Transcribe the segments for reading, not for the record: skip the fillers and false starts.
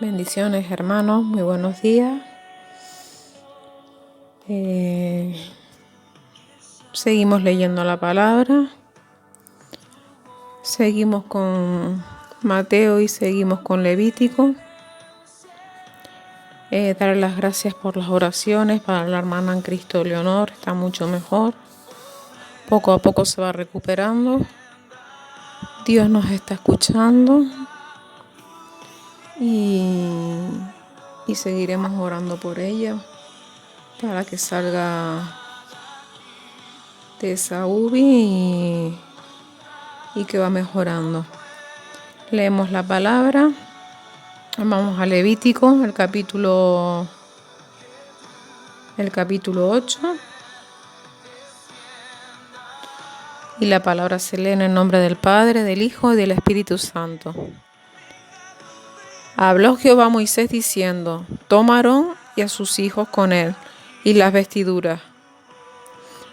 Bendiciones, hermanos, muy buenos días. Seguimos leyendo la palabra, seguimos con Mateo y seguimos con Levítico. Dar las gracias por las oraciones para la hermana en Cristo Leonor, está mucho mejor. Poco a poco se va recuperando. Dios nos está escuchando y seguiremos orando por ella para que salga de esa UBI y que va mejorando. Leemos la palabra. Vamos a Levítico, el capítulo 8. Y la palabra se lee en el nombre del Padre, del Hijo y del Espíritu Santo. Habló Jehová a Moisés diciendo: Toma a Aarón y a sus hijos con él, y las vestiduras,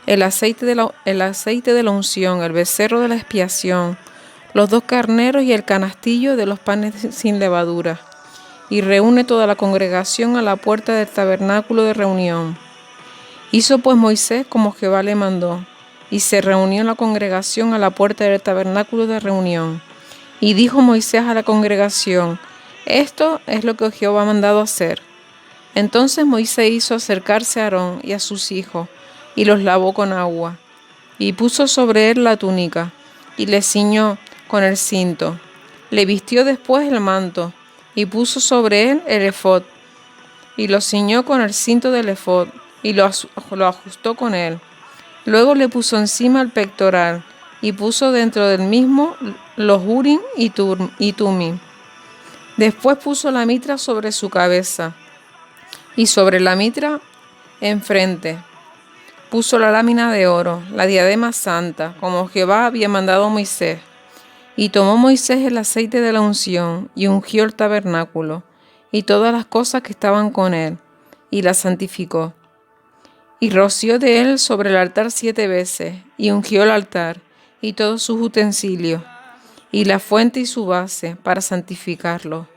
el aceite de la unción, el becerro de la expiación, los 2 carneros y el canastillo de los panes sin levadura, y reúne toda la congregación a la puerta del tabernáculo de reunión. Hizo pues Moisés como Jehová le mandó, y se reunió la congregación a la puerta del tabernáculo de reunión. Y dijo Moisés a la congregación: Esto es lo que Jehová ha mandado hacer. Entonces Moisés hizo acercarse a Aarón y a sus hijos, y los lavó con agua, y puso sobre él la túnica, y le ciñó con el cinto. Le vistió después el manto, y puso sobre él el efod, y lo ciñó con el cinto del efod, y lo ajustó con él. Luego le puso encima el pectoral, y puso dentro del mismo los urim y tumim. Después puso la mitra sobre su cabeza, y sobre la mitra enfrente puso la lámina de oro, la diadema santa, como Jehová había mandado a Moisés. Y tomó Moisés el aceite de la unción, y ungió el tabernáculo, y todas las cosas que estaban con él, y la santificó. Y roció de él sobre el altar 7 veces, y ungió el altar, y todos sus utensilios, y la fuente y su base, para santificarlo.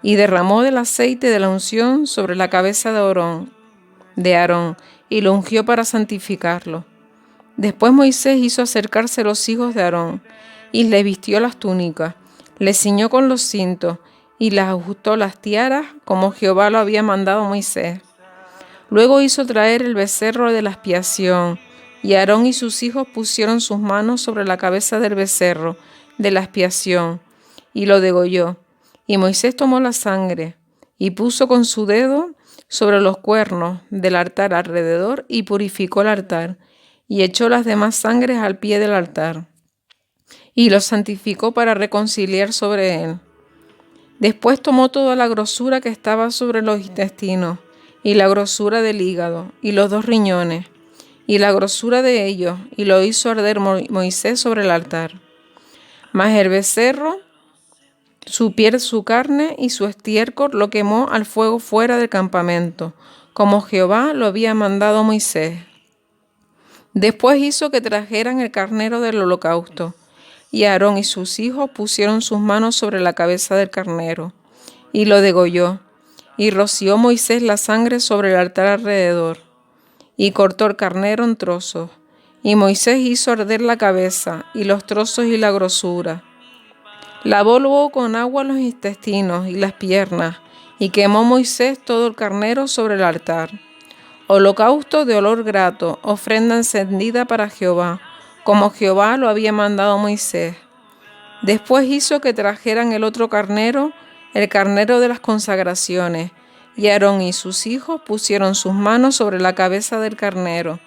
Y derramó del aceite de la unción sobre la cabeza de Aarón, y lo ungió para santificarlo. Después Moisés hizo acercarse los hijos de Aarón, y le vistió las túnicas, le ciñó con los cintos, y les ajustó las tiaras, como Jehová lo había mandado a Moisés. Luego hizo traer el becerro de la expiación, y Aarón y sus hijos pusieron sus manos sobre la cabeza del becerro de la expiación, y lo degolló. Y Moisés tomó la sangre, y puso con su dedo sobre los cuernos del altar alrededor, y purificó el altar, y echó las demás sangres al pie del altar, y lo santificó para reconciliar sobre él. Después tomó toda la grosura que estaba sobre los intestinos, y la grosura del hígado, y los 2 riñones, y la grosura de ellos, y lo hizo arder Moisés sobre el altar. Mas el becerro, su piel, su carne y su estiércol lo quemó al fuego fuera del campamento, como Jehová lo había mandado a Moisés. Después hizo que trajeran el carnero del holocausto, y Aarón y sus hijos pusieron sus manos sobre la cabeza del carnero, y lo degolló, y roció Moisés la sangre sobre el altar alrededor, y cortó el carnero en trozos, y Moisés hizo arder la cabeza, y los trozos y la grosura. Lavó luego con agua los intestinos y las piernas, y quemó Moisés todo el carnero sobre el altar. Holocausto de olor grato, ofrenda encendida para Jehová, como Jehová lo había mandado a Moisés. Después hizo que trajeran el otro carnero, el carnero de las consagraciones, y Aarón y sus hijos pusieron sus manos sobre la cabeza del carnero,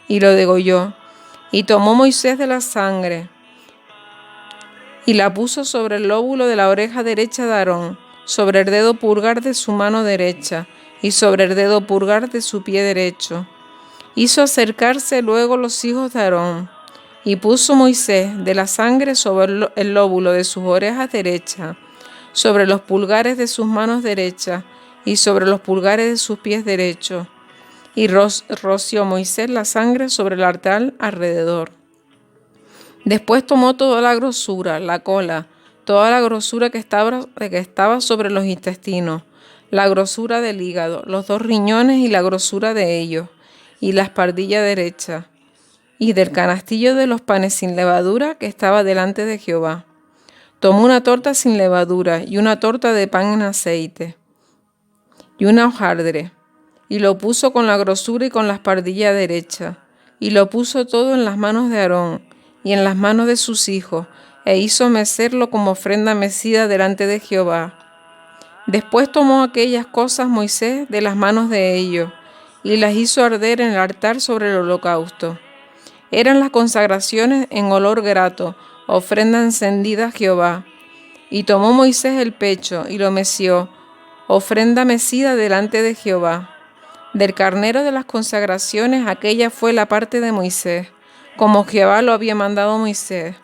y lo degolló. Y tomó Moisés de la sangre, y la puso sobre el lóbulo de la oreja derecha de Aarón, sobre el dedo pulgar de su mano derecha, y sobre el dedo pulgar de su pie derecho. Hizo acercarse luego los hijos de Aarón, y puso Moisés de la sangre sobre el lóbulo de sus orejas derechas, sobre los pulgares de sus manos derechas, y sobre los pulgares de sus pies derechos. Y roció Moisés la sangre sobre el altar alrededor. Después tomó toda la grosura, la cola, toda la grosura que estaba sobre los intestinos, la grosura del hígado, los 2 riñones y la grosura de ellos, y la espaldilla derecha, y del canastillo de los panes sin levadura que estaba delante de Jehová. Tomó una torta sin levadura y una torta de pan en aceite y una hojaldre, y lo puso con la grosura y con la espaldilla derecha, y lo puso todo en las manos de Aarón y en las manos de sus hijos, e hizo mecerlo como ofrenda mecida delante de Jehová. Después tomó aquellas cosas Moisés de las manos de ellos, y las hizo arder en el altar sobre el holocausto. Eran las consagraciones en olor grato, ofrenda encendida a Jehová. Y tomó Moisés el pecho y lo meció, ofrenda mecida delante de Jehová. Del carnero de las consagraciones aquella fue la parte de Moisés, como Jehová lo había mandado a Moisés.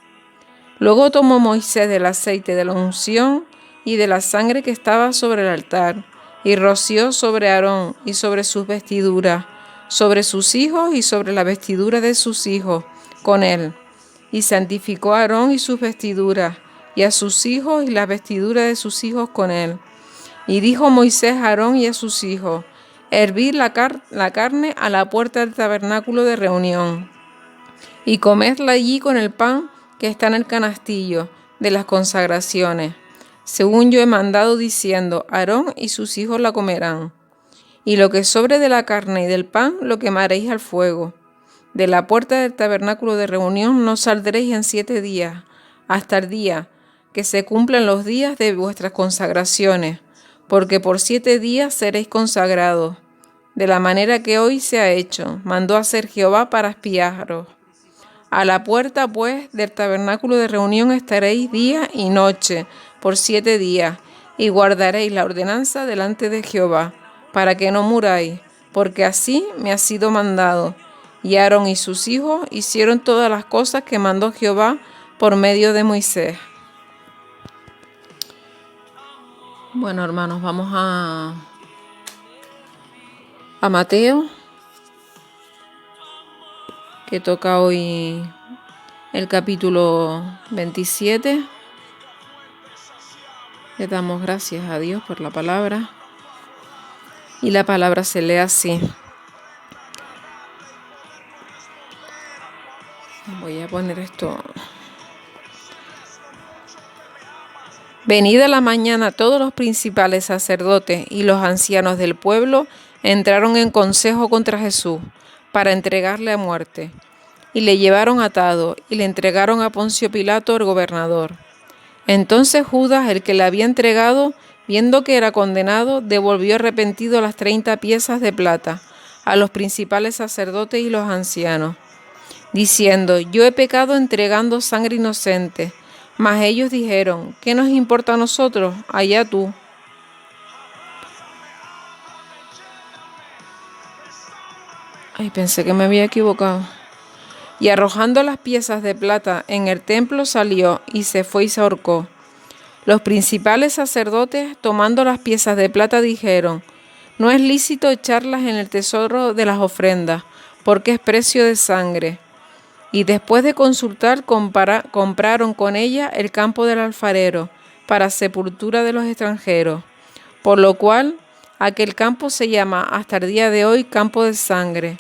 Luego tomó Moisés del aceite de la unción y de la sangre que estaba sobre el altar, y roció sobre Aarón y sobre sus vestiduras, sobre sus hijos y sobre la vestidura de sus hijos, con él. Y santificó a Aarón y sus vestiduras, y a sus hijos y la vestidura de sus hijos con él. Y dijo Moisés a Aarón y a sus hijos: hervid la carne a la puerta del tabernáculo de reunión, y comedla allí con el pan que está en el canastillo de las consagraciones, según yo he mandado, diciendo: Aarón y sus hijos la comerán. Y lo que sobre de la carne y del pan lo quemaréis al fuego. De la puerta del tabernáculo de reunión no saldréis en 7 días, hasta el día que se cumplan los días de vuestras consagraciones, porque por 7 días seréis consagrados, de la manera que hoy se ha hecho, mandó hacer Jehová para expiaros. A la puerta, pues, del tabernáculo de reunión estaréis día y noche, por 7 días, y guardaréis la ordenanza delante de Jehová, para que no muráis, porque así me ha sido mandado. Y Aarón y sus hijos hicieron todas las cosas que mandó Jehová por medio de Moisés. Bueno, hermanos, vamos a Mateo, que toca hoy el capítulo 27. Le damos gracias a Dios por la palabra. Y la palabra se lee así. Voy a poner esto. Venida la mañana, todos los principales sacerdotes y los ancianos del pueblo entraron en consejo contra Jesús para entregarle a muerte. Y le llevaron atado y le entregaron a Poncio Pilato, el gobernador. Entonces Judas, el que le había entregado, viendo que era condenado, devolvió arrepentido las 30 piezas de plata a los principales sacerdotes y los ancianos, diciendo: yo he pecado entregando sangre inocente. Mas ellos dijeron: ¿qué nos importa a nosotros? Allá tú. Ay, pensé que me había equivocado. Y arrojando las piezas de plata en el templo salió y se fue y se ahorcó. Los principales sacerdotes, tomando las piezas de plata, dijeron: no es lícito echarlas en el tesoro de las ofrendas, porque es precio de sangre. Y después de consultar, compraron con ella el campo del alfarero para sepultura de los extranjeros, por lo cual aquel campo se llama hasta el día de hoy campo de sangre.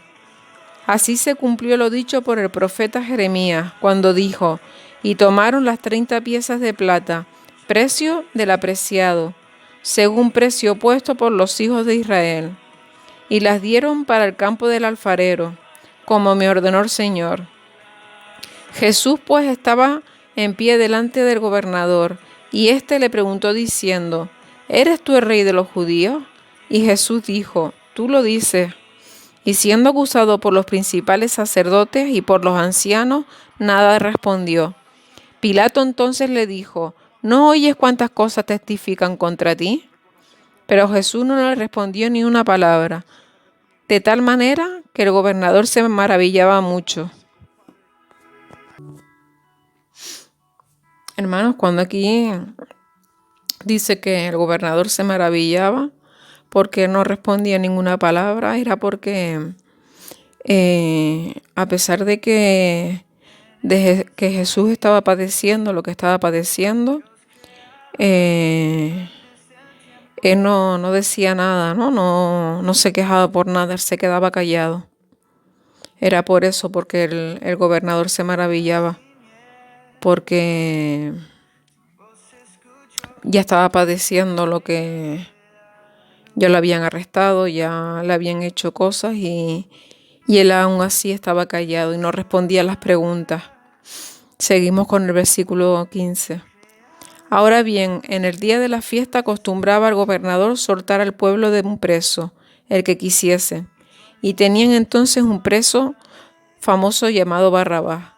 Así se cumplió lo dicho por el profeta Jeremías, cuando dijo: y tomaron las 30 piezas de plata, precio del apreciado, según precio puesto por los hijos de Israel, y las dieron para el campo del alfarero, como me ordenó el Señor. Jesús pues estaba en pie delante del gobernador, y éste le preguntó diciendo: ¿eres tú el rey de los judíos? Y Jesús dijo: tú lo dices. Y siendo acusado por los principales sacerdotes y por los ancianos, nada respondió. Pilato entonces le dijo: ¿no oyes cuántas cosas testifican contra ti? Pero Jesús no le respondió ni una palabra, de tal manera que el gobernador se maravillaba mucho. Hermanos, cuando aquí dice que el gobernador se maravillaba porque no respondía ninguna palabra, era porque a pesar de que Jesús estaba padeciendo lo que estaba padeciendo, eh, él no decía nada, no se quejaba por nada, él se quedaba callado. Era por eso, porque el gobernador se maravillaba, porque ya estaba padeciendo lo que ya lo habían arrestado, ya le habían hecho cosas y él aún así estaba callado y no respondía a las preguntas. Seguimos con el versículo 15. Ahora bien, en el día de la fiesta acostumbraba el gobernador soltar al pueblo de un preso, el que quisiese, y tenían entonces un preso famoso llamado Barrabás.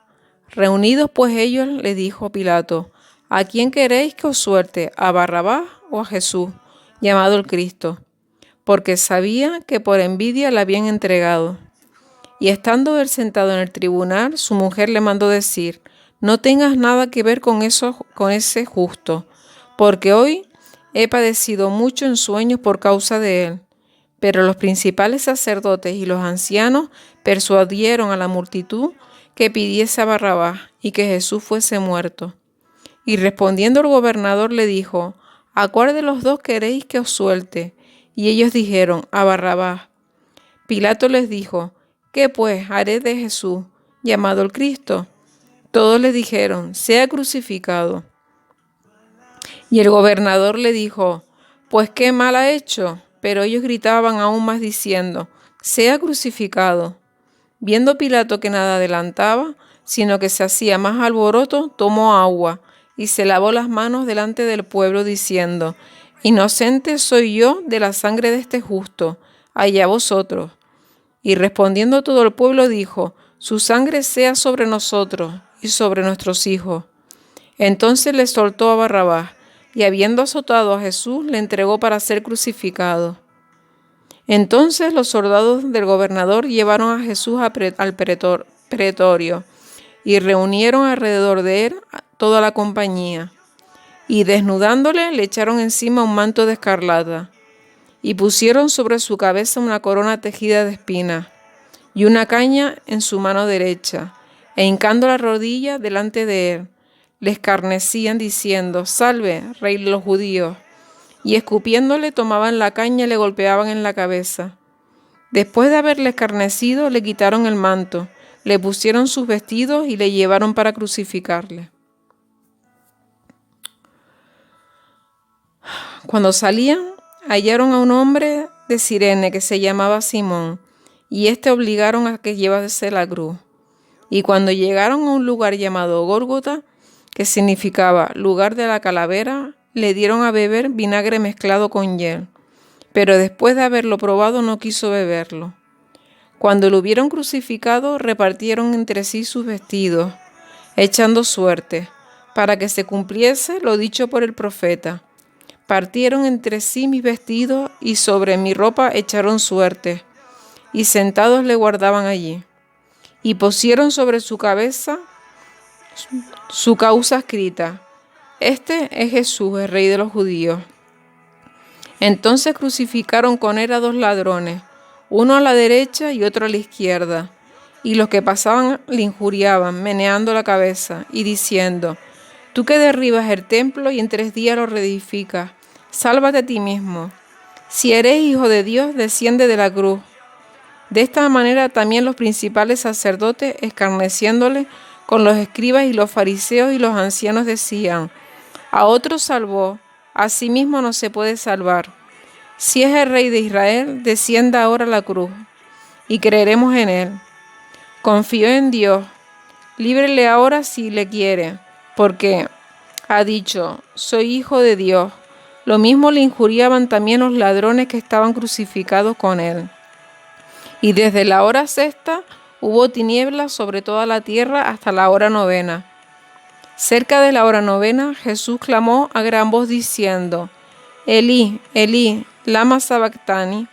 Reunidos pues ellos, le dijo Pilato: ¿A quién queréis que os suelte, a Barrabás o a Jesús, llamado el Cristo? Porque sabía que por envidia le habían entregado. Y estando él sentado en el tribunal, su mujer le mandó decir: no tengas nada que ver con ese justo, porque hoy he padecido mucho en sueños por causa de él. Pero los principales sacerdotes y los ancianos persuadieron a la multitud que pidiese a Barrabás y que Jesús fuese muerto. Y respondiendo el gobernador le dijo: ¿a cuál de los dos queréis que os suelte? Y ellos dijeron: a Barrabás. Pilato les dijo: ¿qué pues haré de Jesús, llamado el Cristo? Todos le dijeron: sea crucificado. Y el gobernador le dijo: pues qué mal ha hecho. Pero ellos gritaban aún más diciendo: sea crucificado. Viendo Pilato que nada adelantaba, sino que se hacía más alboroto, tomó agua y se lavó las manos delante del pueblo, diciendo: inocente soy yo de la sangre de este justo, allá vosotros. Y respondiendo todo el pueblo dijo: su sangre sea sobre nosotros y sobre nuestros hijos. Entonces le soltó a Barrabás, y habiendo azotado a Jesús, le entregó para ser crucificado. Entonces los soldados del gobernador llevaron a Jesús al pretorio, y reunieron alrededor de él toda la compañía. Y desnudándole, le echaron encima un manto de escarlata, y pusieron sobre su cabeza una corona tejida de espinas, y una caña en su mano derecha, e hincando la rodilla delante de él, le escarnecían diciendo: salve, rey de los judíos. Y escupiéndole tomaban la caña y le golpeaban en la cabeza. Después de haberle escarnecido, le quitaron el manto, le pusieron sus vestidos y le llevaron para crucificarle. Cuando salían, hallaron a un hombre de Cirene que se llamaba Simón, y obligaron a que llevase la cruz. Y cuando llegaron a un lugar llamado Gólgota, que significaba lugar de la calavera, le dieron a beber vinagre mezclado con hiel, pero después de haberlo probado no quiso beberlo. Cuando lo hubieron crucificado, repartieron entre sí sus vestidos, echando suerte, para que se cumpliese lo dicho por el profeta: partieron entre sí mis vestidos y sobre mi ropa echaron suerte, y sentados le guardaban allí. Y pusieron sobre su cabeza su causa escrita: este es Jesús, el Rey de los judíos. Entonces crucificaron con él a 2 ladrones, uno a la derecha y otro a la izquierda. Y los que pasaban le injuriaban, meneando la cabeza y diciendo: tú que derribas el templo y en 3 días lo reedificas, sálvate a ti mismo. Si eres hijo de Dios, desciende de la cruz. De esta manera también los principales sacerdotes, escarneciéndole con los escribas y los fariseos y los ancianos, decían: a otro salvó, a sí mismo no se puede salvar. Si es el Rey de Israel, descienda ahora a la cruz, y creeremos en él. Confió en Dios, líbrele ahora si le quiere, porque ha dicho: soy hijo de Dios. Lo mismo le injuriaban también los ladrones que estaban crucificados con él. Y desde la hora 6 hubo tinieblas sobre toda la tierra hasta la hora 9. Cerca de la hora 9, Jesús clamó a gran voz diciendo: Elí, Elí, lama sabactani.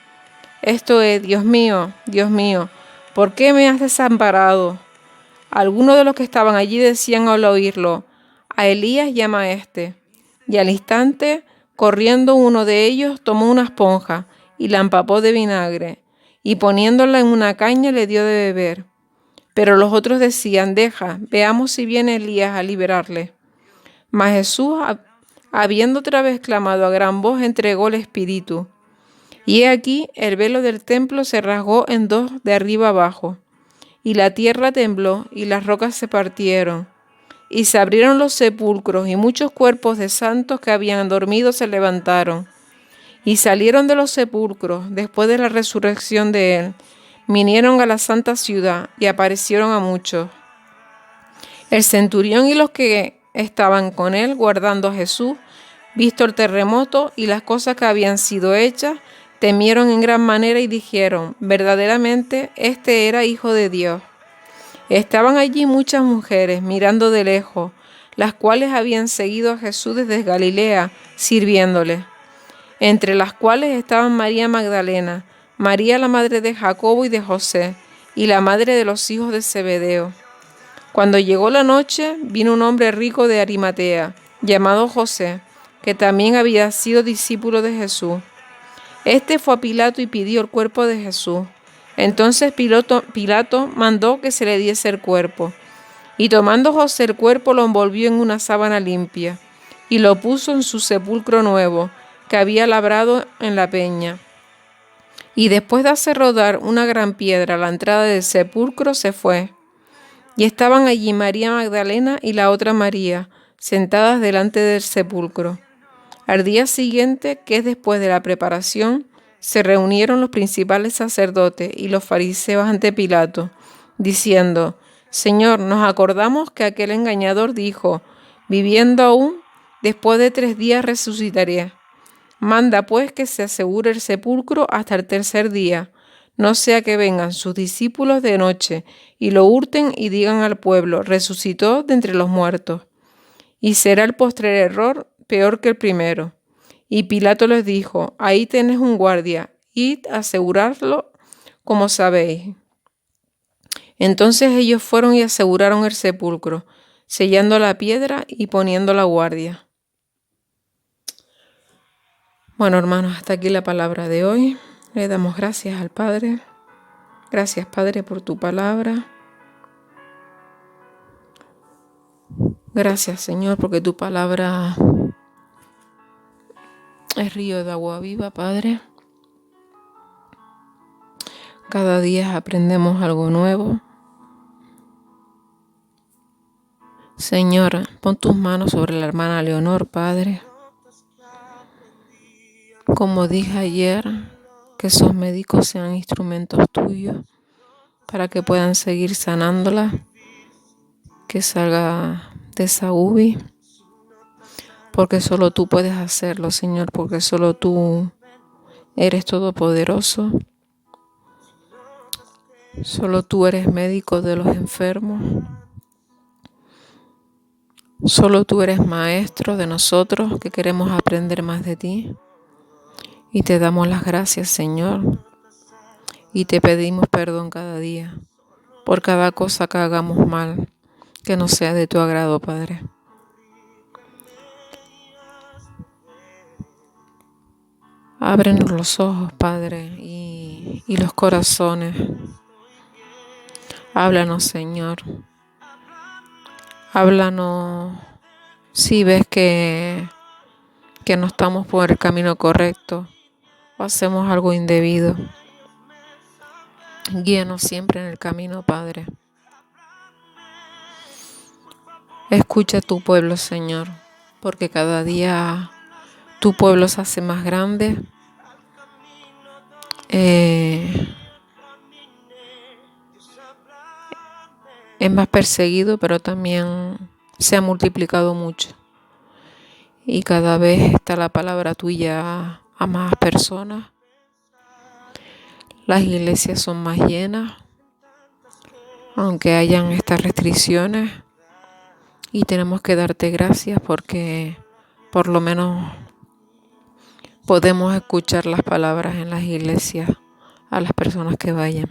Esto es: Dios mío, ¿por qué me has desamparado? Algunos de los que estaban allí decían al oírlo: a Elías llama a este. Y al instante, corriendo uno de ellos, tomó una esponja y la empapó de vinagre, y poniéndola en una caña le dio de beber. Pero los otros decían: deja, veamos si viene Elías a liberarle. Mas Jesús, habiendo otra vez clamado a gran voz, entregó el espíritu. Y he aquí, el velo del templo se rasgó en dos de arriba abajo, y la tierra tembló, y las rocas se partieron, y se abrieron los sepulcros, y muchos cuerpos de santos que habían dormido se levantaron, y salieron de los sepulcros después de la resurrección de él, vinieron a la santa ciudad, y aparecieron a muchos. El centurión y los que estaban con él guardando a Jesús, visto el terremoto y las cosas que habían sido hechas, temieron en gran manera y dijeron: verdaderamente este era Hijo de Dios. Estaban allí muchas mujeres mirando de lejos, las cuales habían seguido a Jesús desde Galilea, sirviéndole, entre las cuales estaban María Magdalena, María la madre de Jacobo y de José, y la madre de los hijos de Zebedeo. Cuando llegó la noche, vino un hombre rico de Arimatea, llamado José, que también había sido discípulo de Jesús. Este fue a Pilato y pidió el cuerpo de Jesús. Entonces Pilato mandó que se le diese el cuerpo. Y tomando José el cuerpo, lo envolvió en una sábana limpia, y lo puso en su sepulcro nuevo, que había labrado en la peña. Y después de hacer rodar una gran piedra a la entrada del sepulcro, se fue. Y estaban allí María Magdalena y la otra María, sentadas delante del sepulcro. Al día siguiente, que es después de la preparación, se reunieron los principales sacerdotes y los fariseos ante Pilato, diciendo: Señor, nos acordamos que aquel engañador dijo: viviendo aún, después de 3 días resucitaré. Manda pues que se asegure el sepulcro hasta el tercer día, no sea que vengan sus discípulos de noche y lo hurten y digan al pueblo: resucitó de entre los muertos. Y será el postrer error peor que el primero. Y Pilato les dijo: ahí tenés un guardia, id a asegurarlo como sabéis. Entonces ellos fueron y aseguraron el sepulcro, sellando la piedra y poniendo la guardia. Bueno, hermanos, hasta aquí la palabra de hoy. Le damos gracias al Padre. Gracias, Padre, por tu palabra. Gracias, Señor, porque tu palabra es río de agua viva, Padre. Cada día aprendemos algo nuevo. Señor, pon tus manos sobre la hermana Leonor, Padre. Como dije ayer, que esos médicos sean instrumentos tuyos para que puedan seguir sanándola, que salga de esa UBI, porque solo tú puedes hacerlo, Señor, porque solo tú eres todopoderoso. Solo tú eres médico de los enfermos. Solo tú eres maestro de nosotros que queremos aprender más de ti. Y te damos las gracias, Señor. Y te pedimos perdón cada día por cada cosa que hagamos mal, que no sea de tu agrado, Padre. Ábrenos los ojos, Padre, y los corazones. Háblanos, Señor. Háblanos si ves que no estamos por el camino correcto o hacemos algo indebido. Guíanos siempre en el camino, Padre. Escucha a tu pueblo, Señor, porque cada día tu pueblo se hace más grande. Es más perseguido, pero también se ha multiplicado mucho. Y cada vez está la palabra tuya a más personas. Las iglesias son más llenas, aunque hayan estas restricciones. Y tenemos que darte gracias porque por lo menos podemos escuchar las palabras en las iglesias a las personas que vayan.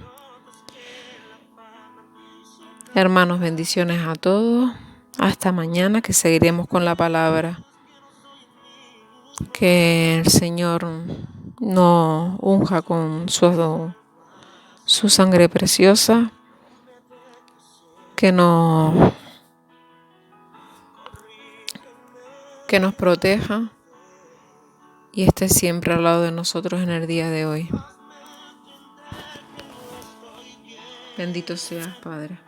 Hermanos, bendiciones a todos. Hasta mañana, que seguiremos con la palabra. Que el Señor nos unja con su sangre preciosa. Que que nos proteja y esté siempre al lado de nosotros en el día de hoy. Bendito seas, Padre.